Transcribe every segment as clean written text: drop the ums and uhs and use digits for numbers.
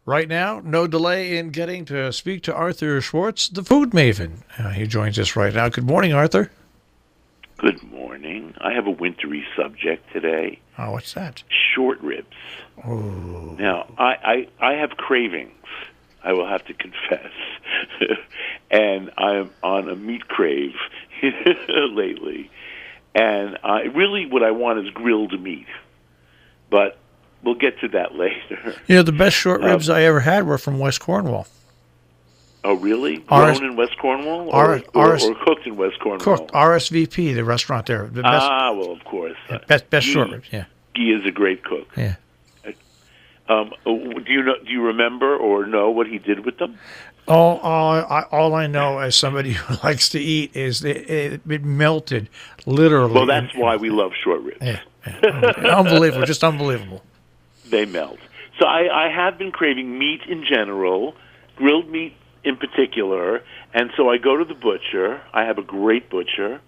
Right now, no delay in getting to speak to Arthur Schwartz, the food maven. He joins us right now. Good morning, Arthur. Good morning. I have a wintry subject today. Oh, what's that? Short ribs. Oh. Now, I have cravings, I will have to confess. And I'm on a meat crave lately. And really what I want is grilled meat. But we'll get to that later. You know, the best short ribs I ever had were from West Cornwall. Oh, really? Grown in West Cornwall? Or cooked in West Cornwall? Cooked. RSVP, the restaurant there. The best, well, of course. Best short ribs, yeah. Guy is a great cook. Yeah. Do you remember or know what he did with them? All I know as somebody who likes to eat is it melted, literally. Well, that's why we love short ribs. Yeah. Unbelievable, just unbelievable. They melt. So I have been craving meat in general, grilled meat in particular, and so I go to the butcher. I have a great butcher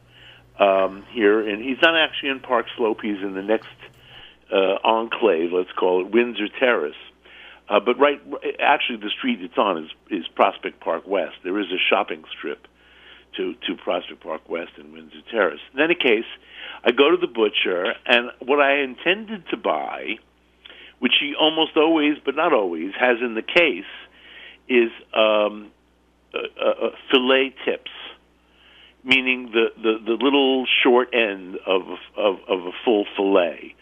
here, and he's not actually in Park Slope. He's in the next enclave, let's call it, Windsor Terrace. But actually the street it's on is Prospect Park West. There is a shopping strip to Prospect Park West and Windsor Terrace. In any case, I go to the butcher, and what I intended to buy, which he almost always, but not always, has in the case, is fillet tips, meaning the little short end of a full fillet.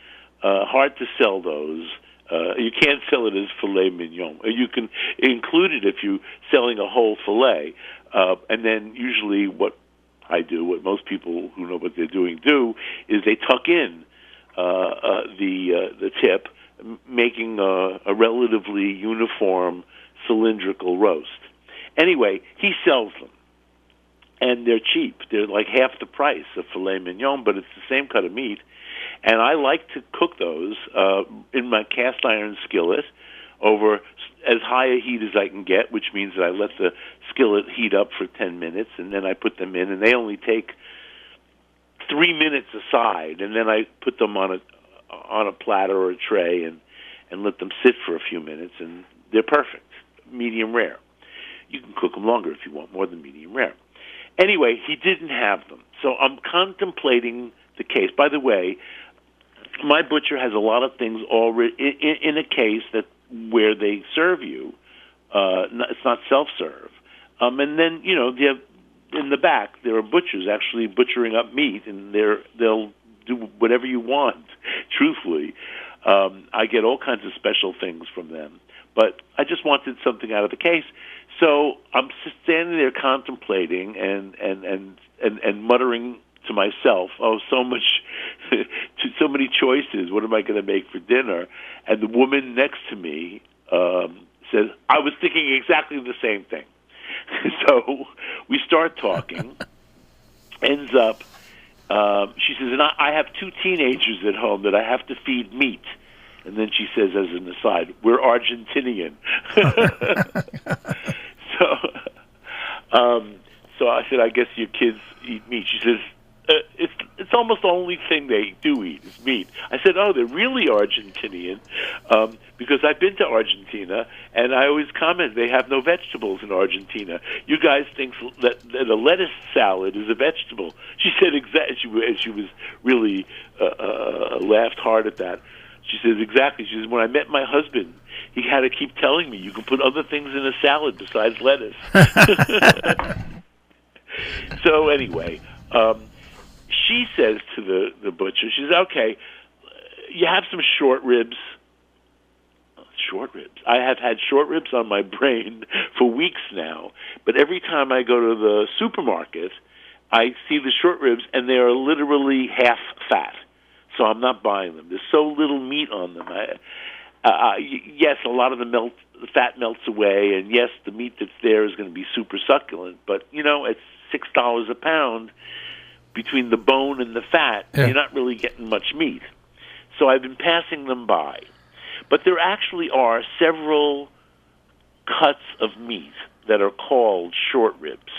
Hard to sell those. You can't sell it as filet mignon. You can include it if you're selling a whole fillet. And then usually what most people who know what they're doing do, is they tuck in the tip, making a relatively uniform cylindrical roast. Anyway, he sells them. And they're cheap. They're like half the price of filet mignon, but it's the same cut of meat. And I like to cook those in my cast iron skillet over as high a heat as I can get, which means that I let the skillet heat up for 10 minutes, and then I put them in, and they only take 3 minutes aside, and then I put them on a platter or a tray and let them sit for a few minutes, and they're perfect, medium rare. You can cook them longer if you want, more than medium rare. Anyway, he didn't have them, so I'm contemplating the case. By the way, my butcher has a lot of things already in a case where they serve you. It's not self-serve. And then, they have, in the back, there are butchers actually butchering up meat, and they'll do whatever you want, truthfully. I get all kinds of special things from them. But I just wanted something out of the case. So I'm standing there contemplating and muttering to myself, so many choices. What am I going to make for dinner? And the woman next to me says, I was thinking exactly the same thing. So we start talking. Ends up, she says, and I have 2 teenagers at home that I have to feed meat. And then she says, as an aside, we're Argentinian. So I said, I guess your kids eat meat. She says, it's almost the only thing they do eat is meat. I said, oh, they're really Argentinian, because I've been to Argentina, and I always comment they have no vegetables in Argentina. You guys think that a lettuce salad is a vegetable. She said exactly. She was really laughed hard at that. She says, exactly. She says, when I met my husband, he had to keep telling me, you can put other things in a salad besides lettuce. So anyway, she says to the butcher, she says, okay, you have some short ribs. Short ribs. I have had short ribs on my brain for weeks now, but every time I go to the supermarket, I see the short ribs, and they are literally half fat. So I'm not buying them. There's so little meat on them. Yes, a lot of the fat melts away, and yes, the meat that's there is going to be super succulent, but, it's $6 a pound between the bone and the fat. Yeah. You're not really getting much meat. So I've been passing them by. But there actually are several cuts of meat that are called short ribs,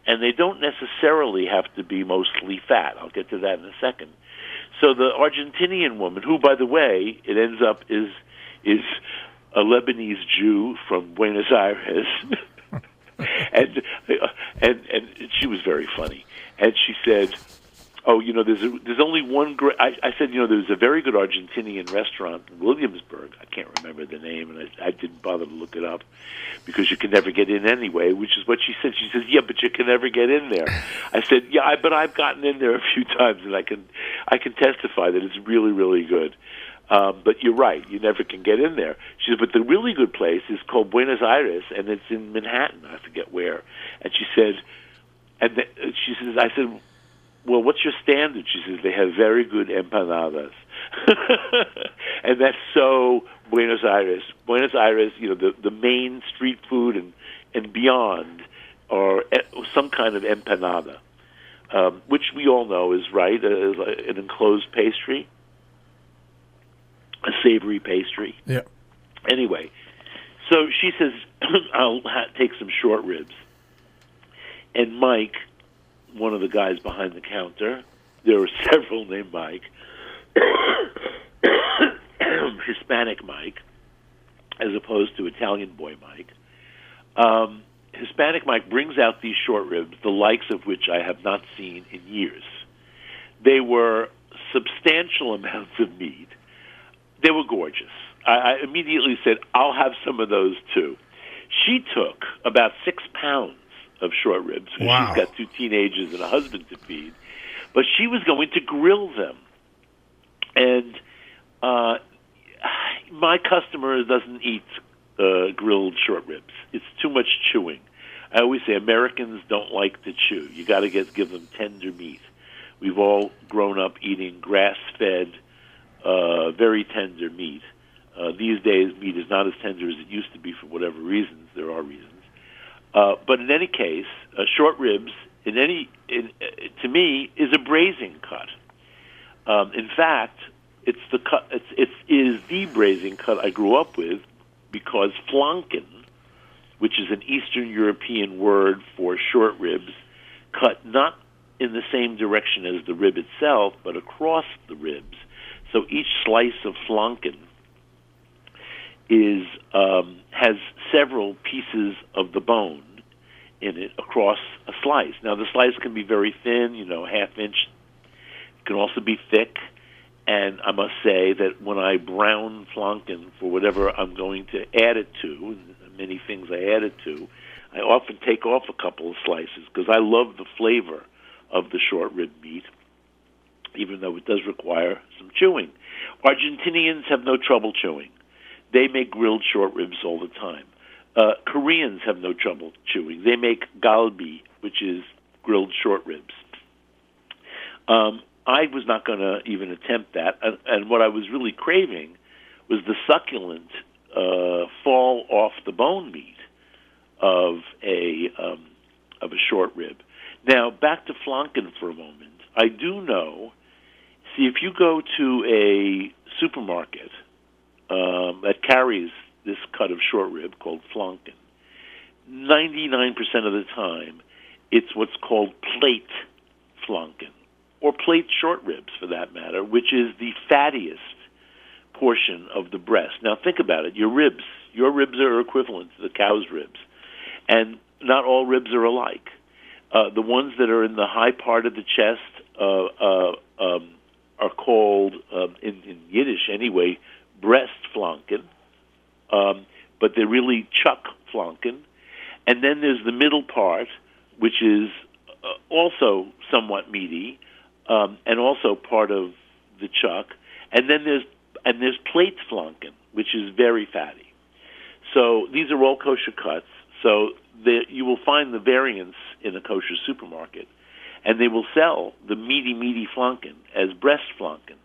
and they don't necessarily have to be mostly fat. I'll get to that in a second. So the Argentinian woman, who, by the way, it ends up is a Lebanese Jew from Buenos Aires, and she was very funny. And she said, "Oh, there's only one great." I said, there's a very good Argentinian restaurant in Williamsburg. I can't remember the name, and I didn't bother to look it up because you can never get in anyway. Which is what she said. She says, "Yeah, but you can never get in there." I said, "Yeah, but I've gotten in there a few times, and I can testify that it's really, really good." But you're right, you never can get in there. She said, but the really good place is called Buenos Aires, and it's in Manhattan. I forget where. And she said, I said, well, what's your standard? She says, they have very good empanadas. And that's so Buenos Aires. Buenos Aires, the main street food and beyond are some kind of empanada, which we all know is right, is an enclosed pastry. A savory pastry. Yeah. Anyway, so she says, I'll take some short ribs. And Mike, one of the guys behind the counter, there were several named Mike, Hispanic Mike, as opposed to Italian boy Mike. Hispanic Mike brings out these short ribs, the likes of which I have not seen in years. They were substantial amounts of meat. They were gorgeous. I immediately said, I'll have some of those too. She took about 6 pounds of short ribs. Wow. She's got 2 teenagers and a husband to feed. But she was going to grill them. And my customer doesn't eat grilled short ribs. It's too much chewing. I always say Americans don't like to chew. You got to give them tender meat. We've all grown up eating grass-fed, very tender meat. These days, meat is not as tender as it used to be for whatever reasons. There are reasons. But in any case, short ribs, to me, is a braising cut. In fact, it's the cut. It is the braising cut I grew up with, because flanken, which is an Eastern European word for short ribs, cut not in the same direction as the rib itself, but across the ribs. So each slice of flanken has several pieces of the bone in it across a slice. Now, the slice can be very thin, half inch. It can also be thick. And I must say that when I brown flanken for whatever I'm going to add it to, many things I add it to, I often take off a couple of slices because I love the flavor of the short rib meat, even though it does require some chewing. Argentinians have no trouble chewing. They make grilled short ribs all the time. Koreans have no trouble chewing. They make galbi, which is grilled short ribs. I was not going to even attempt that, and what I was really craving was the succulent fall off the bone meat of a short rib. Now, back to flanken for a moment. I do know. See, if you go to a supermarket that carries this cut of short rib called flanken, 99% of the time, it's what's called plate flanken, or plate short ribs for that matter, which is the fattiest portion of the breast. Now think about it. Your ribs are equivalent to the cow's ribs, and not all ribs are alike. The ones that are in the high part of the chest are called, in Yiddish anyway, breast flanken, but they're really chuck flanken. And then there's the middle part, which is also somewhat meaty, and also part of the chuck. And then there's plate flanken, which is very fatty. So these are all kosher cuts. So you will find the variants in a kosher supermarket, and they will sell the meaty flanken as breast flanken.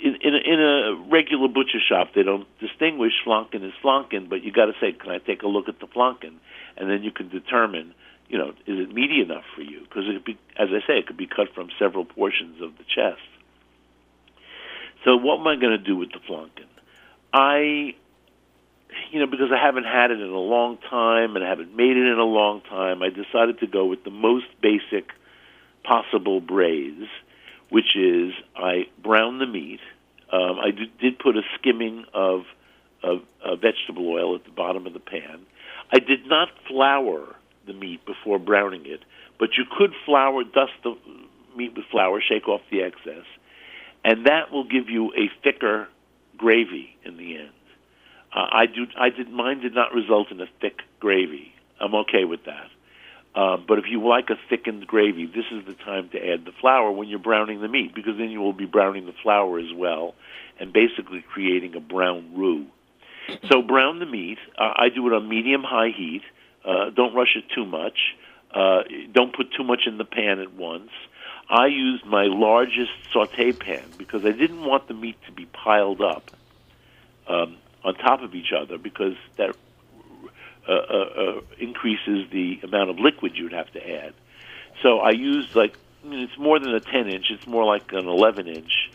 In a regular butcher shop, they don't distinguish flanken as flanken, but you got to say, "Can I take a look at the flanken?" And then you can determine, is it meaty enough for you? Because as I say, it could be cut from several portions of the chest. So what am I going to do with the flanken? Because I haven't had it in a long time and I haven't made it in a long time, I decided to go with the most basic possible braise, which is I brown the meat. I did put a skimming of vegetable oil at the bottom of the pan. I did not flour the meat before browning it, but you could dust the meat with flour, shake off the excess, and that will give you a thicker gravy in the end. Mine did not result in a thick gravy. I'm okay with that. But if you like a thickened gravy, this is the time to add the flour when you're browning the meat, because then you will be browning the flour as well and basically creating a brown roux. So brown the meat. I do it on medium-high heat. Don't rush it too much. Don't put too much in the pan at once. I used my largest saute pan because I didn't want the meat to be piled up on top of each other, because that increases the amount of liquid you'd have to add. So I used it's more than a 10-inch. It's more like an 11-inch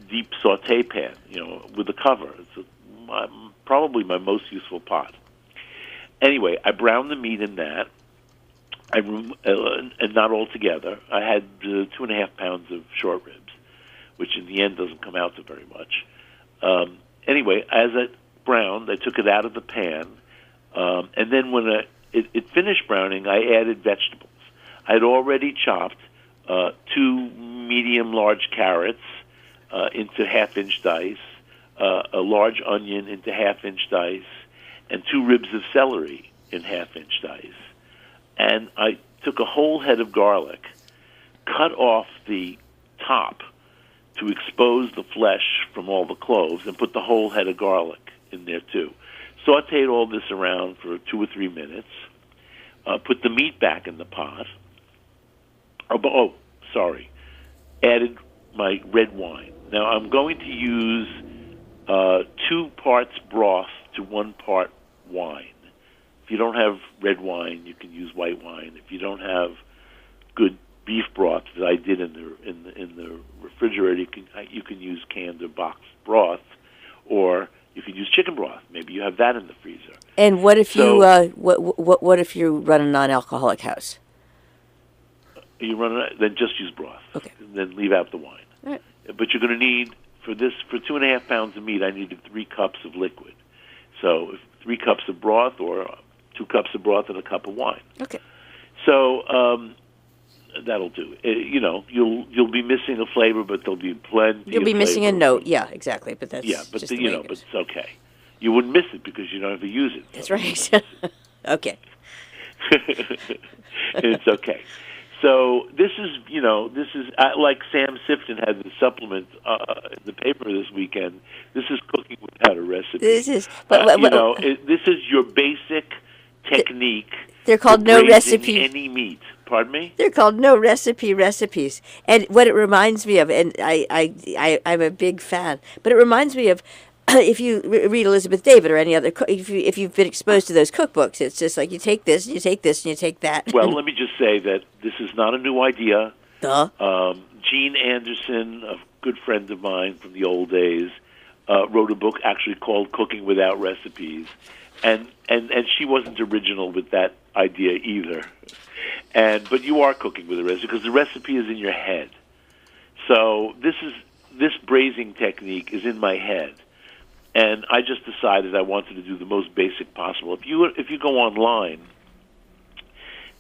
deep saute pan, with a cover. It's probably my most useful pot. Anyway, I browned the meat in that, and not all together. I had 2.5 pounds of short ribs, which in the end doesn't come out to very much. Anyway, as it browned, I took it out of the pan, and then when it finished browning, I added vegetables. I had already chopped 2 medium-large carrots into half-inch dice, a large onion into half-inch dice, and 2 ribs of celery in half-inch dice. And I took a whole head of garlic, cut off the top to expose the flesh from all the cloves, and put the whole head of garlic in there too. Sauteed all this around for 2 or 3 minutes. Put the meat back in the pot. Added my red wine. Now I'm going to use 2 parts broth to 1 part wine. If you don't have red wine, you can use white wine. If you don't have good beef broth that I did in the refrigerator, you can use canned or boxed broth, or you can use chicken broth. Maybe you have that in the freezer. And what if what if you run a non-alcoholic house? Then just use broth. Okay. And then leave out the wine. All right. But you're going to need for 2.5 pounds of meat. I needed 3 cups of liquid. So 3 cups of broth, or 2 cups of broth and a cup of wine. Okay. So that'll do. You'll be missing a flavor, but there'll be plenty. You'll be missing a note. Yeah, exactly. But that's but just but it's okay. You wouldn't miss it because you don't have to use it. That's right. Okay. It's okay. So this is like Sam Sifton had the supplement in the paper this weekend. This is cooking without a recipe. This is, this is your basic technique. They're called no recipe. Any meat. Pardon me? They're called no recipe recipes. And what it reminds me of, and I'm a big fan, but it reminds me of if you read Elizabeth David or any other, if you've been exposed to those cookbooks, it's just like you take this, and you take this, and you take that. Well, let me just say that this is not a new idea. Duh. Gene Anderson, a good friend of mine from the old days, wrote a book actually called Cooking Without Recipes. And she wasn't original with that idea either. But you are cooking with a recipe because the recipe is in your head. So this braising technique is in my head. And I just decided I wanted to do the most basic possible. If you go online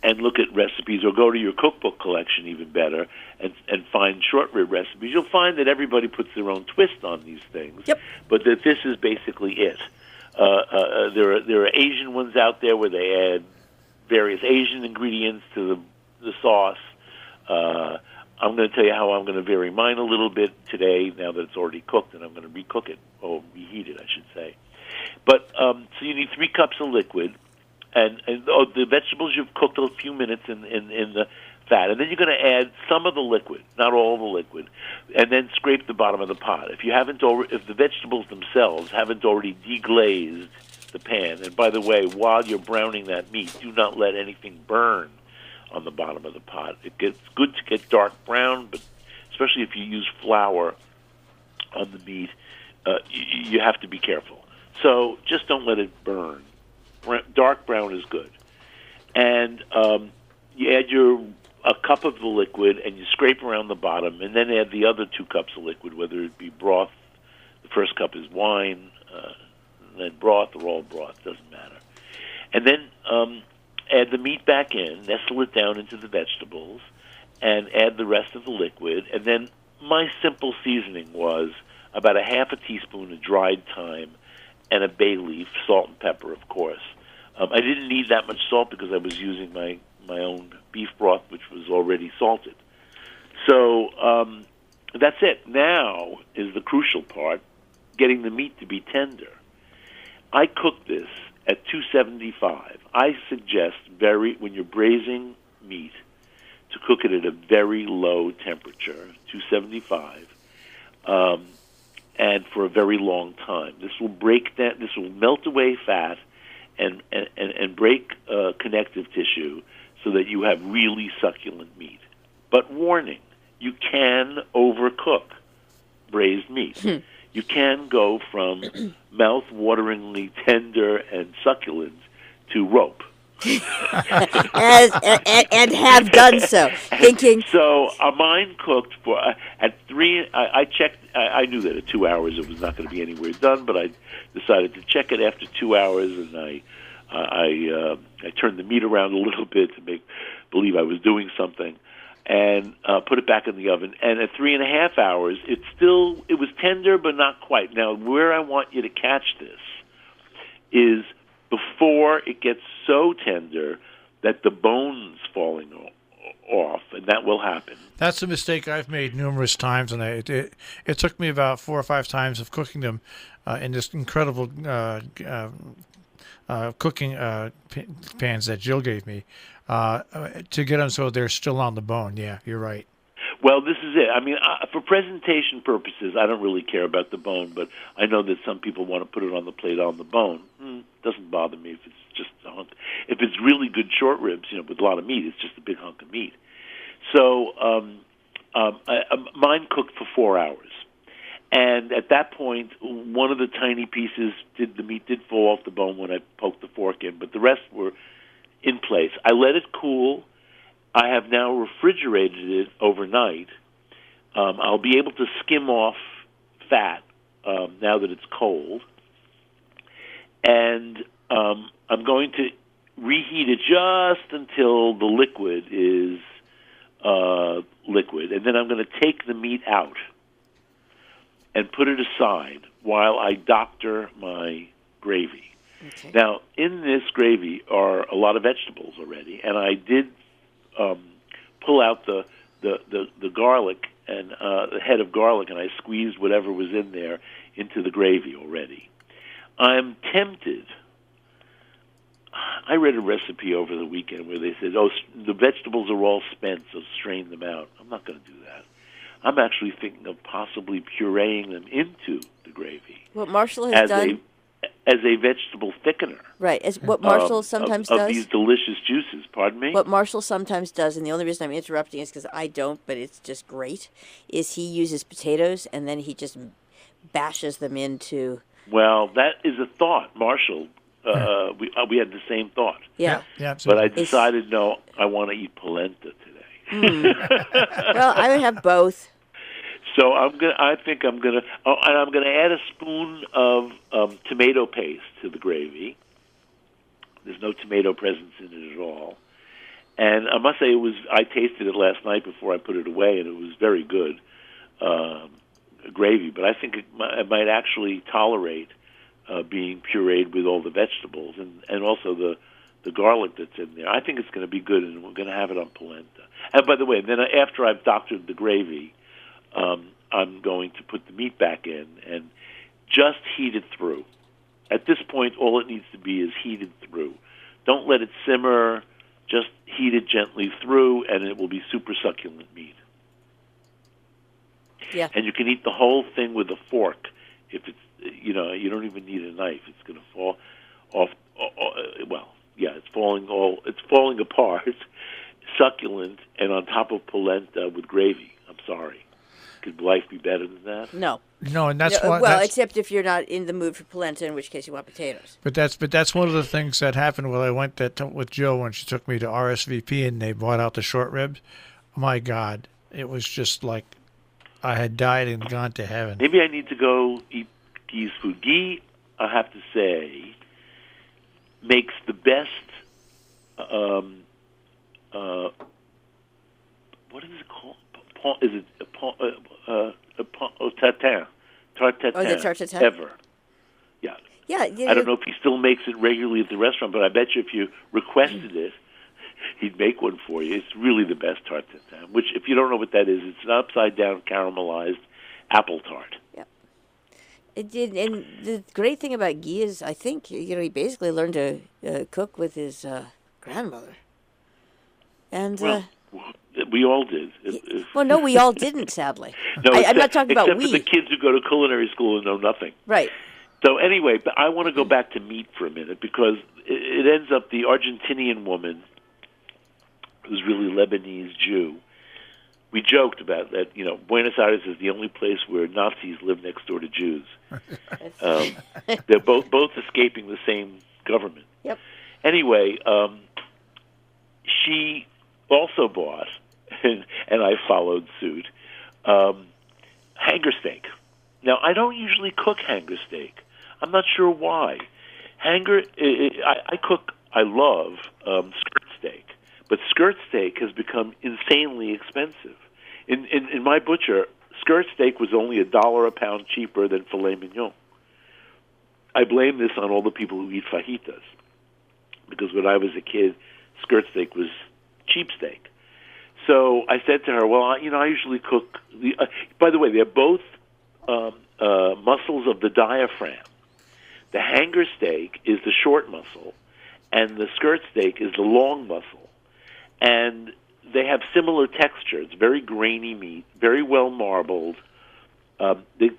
and look at recipes, or go to your cookbook collection, even better, and find short rib recipes, you'll find that everybody puts their own twist on these things. Yep. But that this is basically it. There are Asian ones out there where they add various Asian ingredients to the sauce. I'm going to tell you how I'm going to vary mine a little bit today, now that it's already cooked, and I'm going to recook it, or reheat it, I should say. But so you need 3 cups of liquid, and the vegetables you've cooked a few minutes in the fat, and then you're going to add some of the liquid, not all the liquid, and then scrape the bottom of the pot. If the vegetables themselves haven't already deglazed the pan, and by the way, while you're browning that meat, do not let anything burn on the bottom of the pot. It gets good to get dark brown, but especially if you use flour on the meat, you have to be careful. So just don't let it burn. Dark brown is good. And you add a cup of the liquid, and you scrape around the bottom, and then add the other 2 cups of liquid, whether it be broth. The first cup is wine. and then broth or all broth, doesn't matter. And then add the meat back in, nestle it down into the vegetables, and add the rest of the liquid. And then my simple seasoning was about a half a teaspoon of dried thyme and a bay leaf, salt and pepper, of course. I didn't need that much salt because I was using my own beef broth, which was already salted. So that's it. Now is the crucial part, getting the meat to be tender. I cook this at 275. I suggest when you're braising meat, to cook it at a very low temperature, 275, and for a very long time. This will break that. This will melt away fat and break connective tissue so that you have really succulent meat. But warning, you can overcook braised meat. You can go from mouth-wateringly tender and succulent to rope. and have done so. Thinking. So mine cooked for at 3. I checked. I knew that at 2 hours it was not going to be anywhere done, but I decided to check it after 2 hours, and I turned the meat around a little bit to make believe I was doing something, and put it back in the oven. And at 3.5 hours, it was tender, but not quite. Now, where I want you to catch this is before it gets so tender that the bone's falling off, and that will happen. That's a mistake I've made numerous times, and it took me about 4 or 5 times of cooking them in this incredible cooking pans that Jill gave me to get them so they're still on the bone. Yeah, you're right. Well, this is it. I mean, for presentation purposes, I don't really care about the bone, but I know that some people want to put it on the plate on the bone. Doesn't bother me if it's just a hunk. If it's really good short ribs, with a lot of meat, it's just a big hunk of meat. So mine cooked for 4 hours. And at that point, one of the tiny pieces, the meat did fall off the bone when I poked the fork in, but the rest were in place. I let it cool. I have now refrigerated it overnight. I'll be able to skim off fat now that it's cold. And I'm going to reheat it just until the liquid is liquid. And then I'm going to take the meat out and put it aside while I doctor my gravy. Okay. Now, in this gravy are a lot of vegetables already, and I did pull out the garlic and the head of garlic, and I squeezed whatever was in there into the gravy already. I'm tempted. I read a recipe over the weekend where they said, the vegetables are all spent, so strain them out. I'm not going to do that. I'm actually thinking of possibly pureeing them into the gravy. What Marshall has done? As a vegetable thickener. Right, as what Marshall sometimes does. Of these delicious juices, pardon me? What Marshall sometimes does, and the only reason I'm interrupting is because I don't, but it's just great, is he uses potatoes and then he just bashes them into... Well, that is a thought. Marshall, we had the same thought. Yeah. But I decided, no, I want to eat polenta today. Well, I would have both. So I'm gonna add a spoon of tomato paste to the gravy. There's no tomato presence in it at all, and I must say I tasted it last night before I put it away, and it was very good gravy. But I think it might actually tolerate being pureed with all the vegetables and also the garlic that's in there. I think it's going to be good, and we're going to have it on polenta. And by the way, then after I've doctored the gravy, I'm going to put the meat back in and just heat it through. At this point, all it needs to be is heated through. Don't let it simmer. Just heat it gently through, and it will be super succulent meat. Yeah. And you can eat the whole thing with a fork. If it's, you don't even need a knife. It's going to fall off. It's falling apart, succulent, and on top of polenta with gravy. I'm sorry. Could life be better than that? No. No, and that's why. Well, except if you're not in the mood for polenta, in which case you want potatoes. But that's one of the things that happened when I went with Jill when she took me to RSVP and they brought out the short ribs. My God, it was just like I had died and gone to heaven. Maybe I need to go eat Guy's food. Guy, I have to say, makes the best. What is it called? Is it tartare? Tartare. Oh, the tartare Ever. Yeah. Yeah. I don't know if he still makes it regularly at the restaurant, but I bet you if you requested it, he'd make one for you. It's really the best tarte tatin, which, if you don't know what that is, it's an upside-down caramelized apple tart. Yep. It did, and the great thing about Guy is, I think, he basically learned to cook with his grandmother. And we all did. Well, no, we all didn't, sadly. No, I'm not talking about we. Except for the kids who go to culinary school and know nothing. Right. So anyway, but I want to go back to meat for a minute, because it ends up the Argentinian woman, who's really Lebanese Jew. We joked about that. Buenos Aires is the only place where Nazis live next door to Jews. They're both escaping the same government. Yep. Anyway, she also bought, and I followed suit, hanger steak. Now, I don't usually cook hanger steak. I'm not sure why. I love skirt steak, but skirt steak has become insanely expensive. In my butcher, skirt steak was only $1 a pound cheaper than filet mignon. I blame this on all the people who eat fajitas, because when I was a kid, skirt steak was cheap steak. So I said to her, well, I usually cook. By the way, they're both muscles of the diaphragm. The hanger steak is the short muscle, and the skirt steak is the long muscle. And they have similar texture. It's very grainy meat, very well marbled. The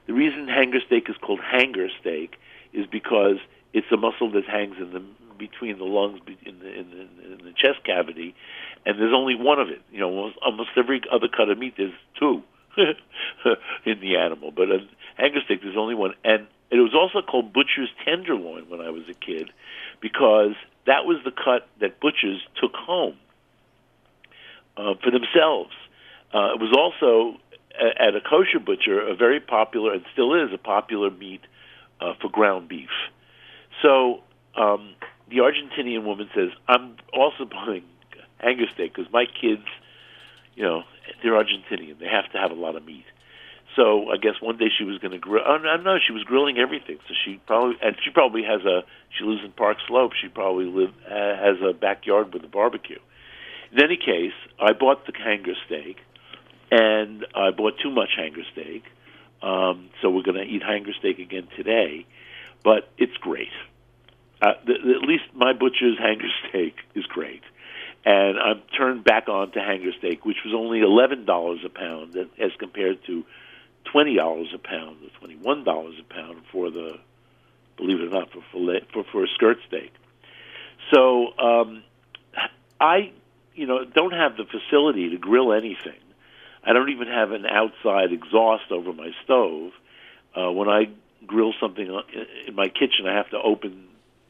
reason hanger steak is called hanger steak is because it's a muscle that hangs between the lungs, in the chest cavity, and there's only one of it. Almost every other cut of meat, there's two in the animal, but a hanger steak, there's only one. And it was also called butcher's tenderloin when I was a kid, because that was the cut that butchers took home for themselves. It was also, at a kosher butcher, a very popular, and still is a popular meat for ground beef. So the Argentinian woman says, I'm also buying hanger steak because my kids, they're Argentinian. They have to have a lot of meat. So I guess one day she was going to grill. Oh, no, she was grilling everything. So she probably has she lives in Park Slope. She probably has a backyard with a barbecue. In any case, I bought the hanger steak, and I bought too much hanger steak. So we're going to eat hanger steak again today, but it's great. At least my butcher's hanger steak is great. And I've turned back on to hanger steak, which was only $11 a pound as compared to $20 a pound or $21 a pound for the, believe it or not, for a skirt steak. So I don't have the facility to grill anything. I don't even have an outside exhaust over my stove. When I grill something in my kitchen, I have to open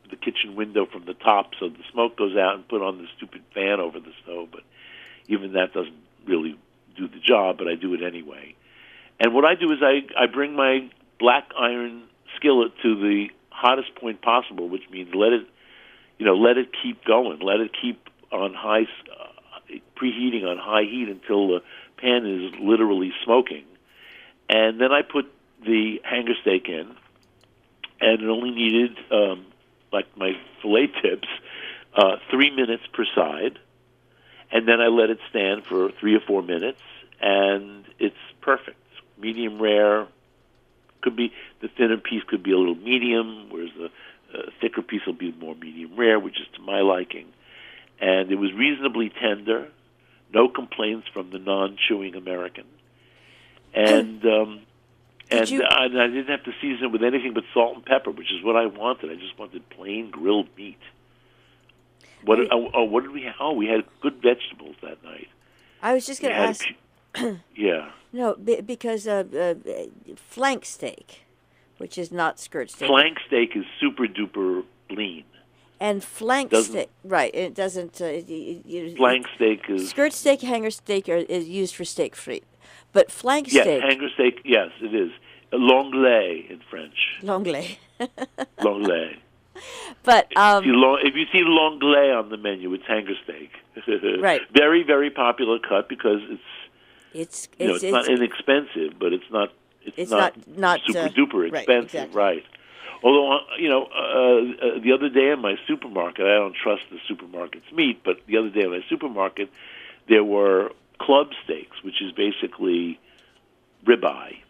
the kitchen window from the top so the smoke goes out and put on the stupid fan over the stove. But even that doesn't really do the job, but I do it anyway. And what I do is I bring my black iron skillet to the hottest point possible, which means let it keep going, let it keep on high, preheating on high heat until the pan is literally smoking. And then I put the hanger steak in, and it only needed, like my fillet tips, 3 minutes per side. And then I let it stand for 3 or 4 minutes, and it's perfect. Medium rare. Could be the thinner piece could be a little medium, whereas the thicker piece will be more medium rare, which is to my liking. And it was reasonably tender. No complaints from the non-chewing American. And I didn't have to season it with anything but salt and pepper, which is what I wanted. I just wanted plain grilled meat. What did we have? Oh, we had good vegetables that night. I was just going to ask. Yeah. No, because flank steak, which is not skirt steak. Flank steak is super duper lean. And flank steak, right? It doesn't. Flank steak is skirt steak, hanger steak is used for steak frite, but flank steak. Yes, hanger steak. Yes, it is. L'anglais in French. L'anglais. L'anglais. But If you see l'anglais on the menu, it's hanger steak. Right. Very, very popular cut because it's not inexpensive, but it's not super duper right, expensive, exactly. right? Although the other day in my supermarket, I don't trust the supermarket's meat, but the other day in my supermarket, there were club steaks, which is basically ribeye.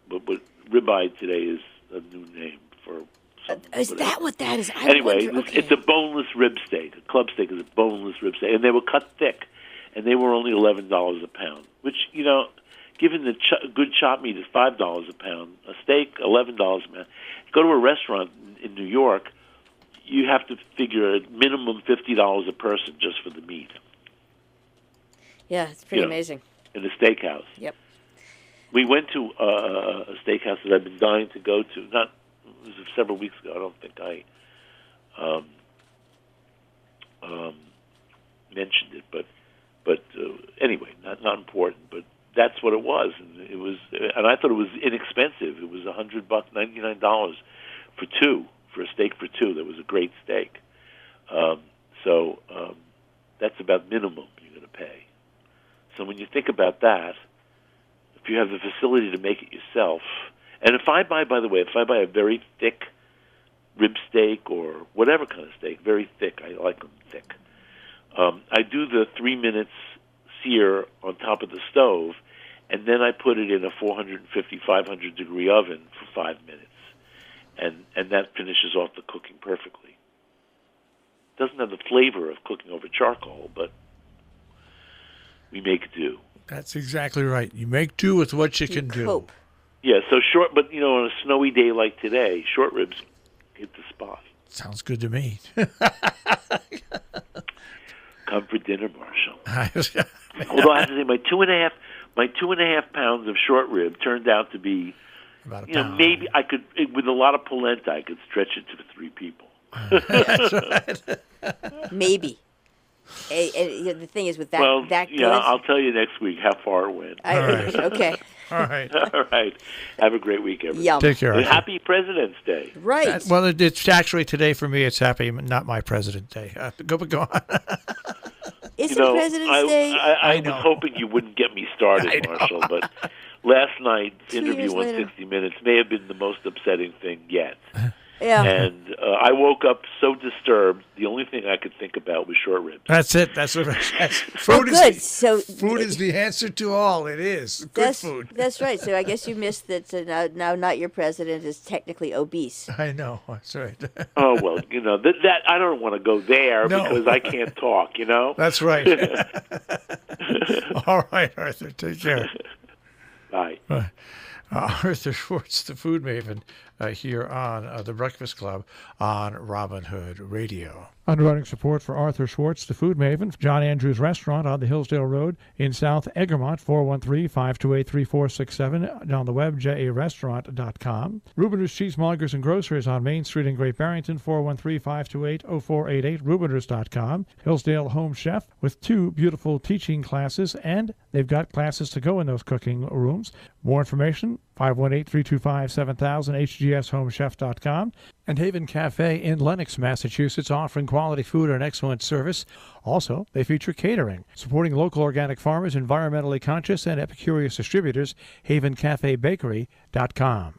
But ribeye today is a new name for. Is that what that is? Anyway, okay. it's a boneless rib steak. A club steak is a boneless rib steak, and they were cut thick, and they were only $11 a pound. Which given the good chop meat is $5 a pound, a steak $11 a pound. Go to a restaurant in New York, you have to figure a minimum $50 a person just for the meat. Yeah, it's pretty amazing. In a steakhouse. Yep. We went to a steakhouse that I've been dying to go to. It was several weeks ago. I don't think I mentioned it, but anyway, not important. But that's what it was, and I thought it was inexpensive. It was $100, $99 for a steak for two. That was a great steak. So that's about minimum you're going to pay. So when you think about that, if you have the facility to make it yourself, and if I buy a very thick rib steak or whatever kind of steak, very thick, I like them thick. I do the 3 minutes sear on top of the stove, and then I put it in a 450, 500 degree oven for 5 minutes, and that finishes off the cooking perfectly. It doesn't have the flavor of cooking over charcoal, but we make do. That's exactly right. You make do with what you can do. Yeah, so but on a snowy day like today, short ribs hit the spot. Sounds good to me. Come for dinner, Marshall. Although I have to say, my two and a half pounds of short rib turned out to be, about a pound. Maybe I could, with a lot of polenta, I could stretch it to 3 people. That's right. Maybe. The thing is with that. Well, that good, I'll tell you next week how far it went. All right. Okay. All right. All right. Have a great week, everyone. Yum. Take care. And happy President's Day. Right. Well, it's actually today for me. It's happy, not my President's Day. Go on. Isn't President's Day? I was hoping you wouldn't get me started, Marshall, but last night's interview on 60 Minutes may have been the most upsetting thing yet. Yeah. And I woke up so disturbed, the only thing I could think about was short ribs. That's it. That's what food food is the answer to all. It is. Good food. That's right. So I guess you missed that now not your president is technically obese. I know. That's right. Oh, well, that I don't want to go there because I can't talk, That's right. All right, Arthur. Take care. Bye. Arthur Schwartz, the food maven, here on The Breakfast Club on Robin Hood Radio. Underwriting support for Arthur Schwartz, the food maven, John Andrews Restaurant on the Hillsdale Road in South Egremont, 413-528-3467, and on the web, jarestaurant.com. Rubiners Cheesemongers and Grocers on Main Street in Great Barrington, 413-528-0488, rubiners.com. Hillsdale Home Chef with 2 beautiful teaching classes, and they've got classes to go in those cooking rooms. More information, 518-325-7000, hgshomechef.com. And Haven Cafe in Lenox, Massachusetts, offering quality food and excellent service. Also, they feature catering, supporting local organic farmers, environmentally conscious, and epicurious distributors, havencafebakery.com.